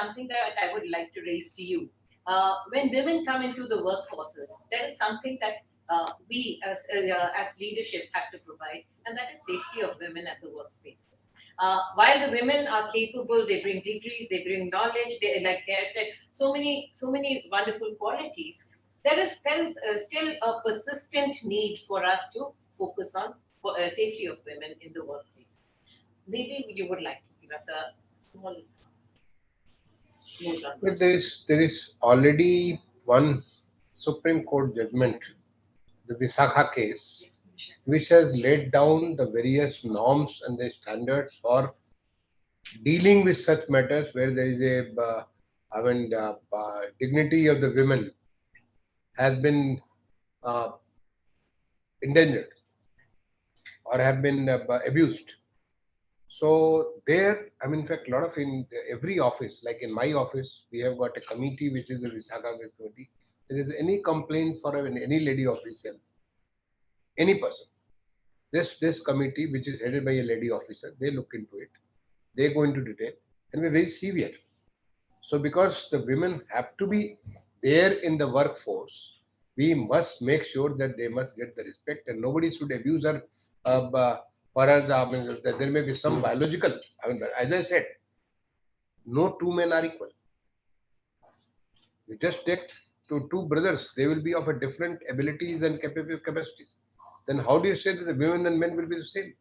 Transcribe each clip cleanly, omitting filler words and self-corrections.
something that I would like to raise to you. When women come into the workforces, there is something that we as leadership has to provide, and that is safety of women at the workspaces. While the women are capable, they bring degrees, they bring knowledge, they, like I said, so many wonderful qualities. There is still a persistent need for us to focus on safety of women in the workplace. Maybe you would like to give us a small note on But this. there is already one Supreme Court judgment, the Visakha case, which has laid down the various norms and the standards for dealing with such matters where there is dignity of the women has been uh, endangered or have been abused. So there, in fact, a lot of in every office, like in my office, we have got a committee which is the Visakha Case Committee. There is any complaint for any lady official, any person. This committee, which is headed by a lady officer, they look into it. They go into detail and we're very severe. So because the women have to be there in the workforce, we must make sure that they must get the respect and nobody should abuse her. For us, there may be some biological. As I said, no two men are equal. You just take two brothers; they will be of a different abilities and capacities. Then how do you say that the women and men will be the same?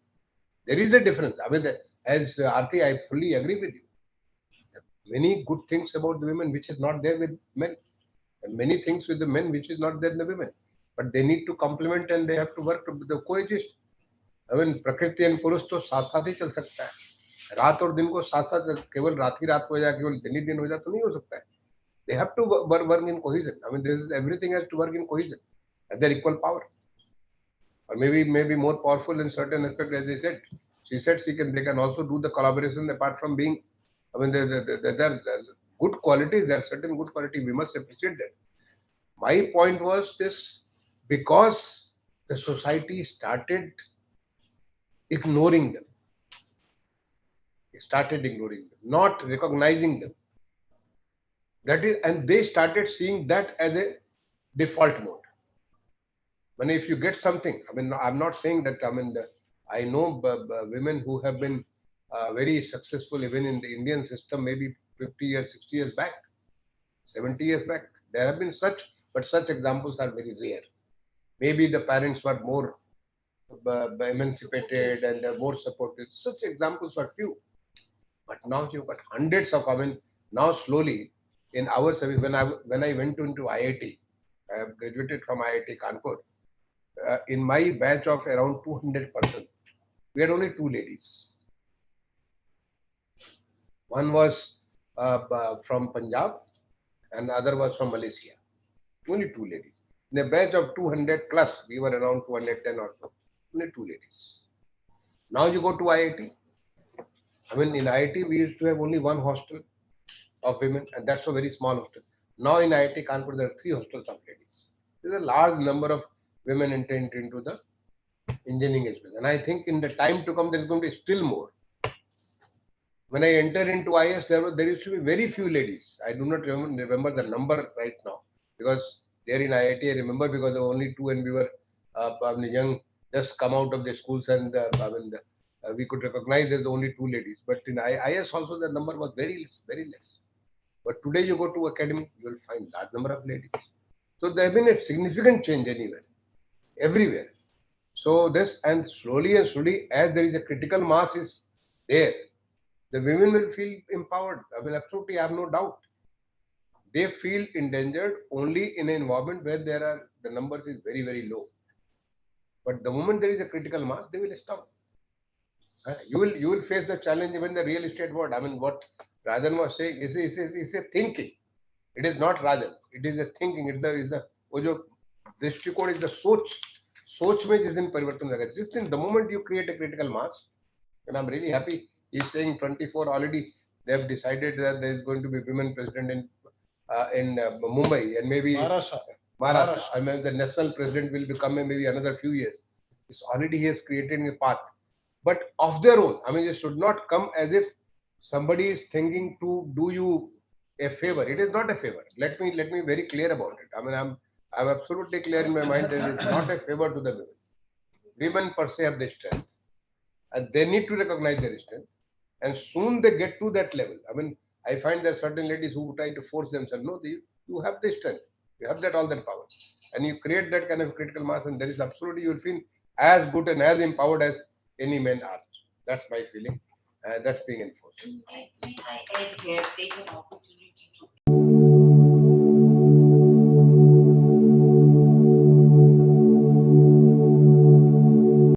There is a difference. As Aarti, I fully agree with you. Many good things about the women which is not there with men, and many things with the men which is not there in the women. But they need to complement and they have to work to coexist. प्रकृति and पुरुष तो साथ साथ ही चल सकता है. रात और दिन को साथ साथ केवल रात ही रात हो जाए केवल दिन ही दिन हो जाए तो नहीं हो सकता है. They have to work in cohesion. This is, everything has to work in cohesion. And they're equal power. Or maybe more powerful in certain aspect, as I said. She said they can also do the collaboration apart from being. There are good qualities. There are certain good qualities. We must appreciate that. My point was this: because the society started ignoring them, not recognizing them. That is, and they started seeing that as a default mode. When if you get something, I'm not saying that. I know women who have been very successful even in the Indian system, maybe 50 years, 60 years back, 70 years back. There have been such, but such examples are very rare. Maybe the parents were more emancipated and more supported. Such examples are few. But now you've got hundreds of. Now slowly in our service, when I went into IIT, I have graduated from IIT Kanpur. In my batch of around 200%, we had only two ladies. One was from Punjab and the other was from Malaysia. Only two ladies. In a batch of 200 plus, we were around 210 or so. Only two ladies. Now you go to IIT. In IIT, we used to have only one hostel of women, and that's a very small hostel. Now in IIT Kanpur, there are three hostels of ladies. There's a large number of women entered into the engineering education. And I think in the time to come, there's going to be still more. When I entered into IS, there used to be very few ladies. I do not remember the number right now because there in IIT, I remember because there were only two and we were young, just come out of the schools and we could recognize there's only two ladies. But in IS also, the number was very less, very less. But today you go to academy, you will find large number of ladies. So there has been a significant change anywhere, everywhere. So this and slowly, as there is a critical mass is there, the women will feel empowered. Absolutely, I have no doubt. They feel endangered only in an environment where the numbers is very, very low. But the moment there is a critical mass, they will stop. You will face the challenge even the real estate world. What Rajan was saying is a thinking. It is not Rajan. It is a thinking. Is the वो जो दृष्टिकोण is the सोच में जिस दिन परिवर्तन लगा जिस दिन the moment you create a critical mass, and I'm really happy he's saying 24 already they have decided that there is going to be women president in Mumbai and maybe Maharashtra. The national president will become in maybe another few years. It's already he has created a path, but of their own. It should not come as if somebody is thinking to do you a favor. It is not a favor. Let me very clear about it. I mean, I'm absolutely clear in my mind that it's not a favor to the women. Women per se have the strength, and they need to recognize their strength. And soon they get to that level. I mean, I find there are certain ladies who try to force themselves. No, you have the strength. You have that all that power, and you create that kind of critical mass, and there is absolutely you will feel as good and as empowered as any man are. That's my feeling. That's being enforced. May I add here, take an opportunity to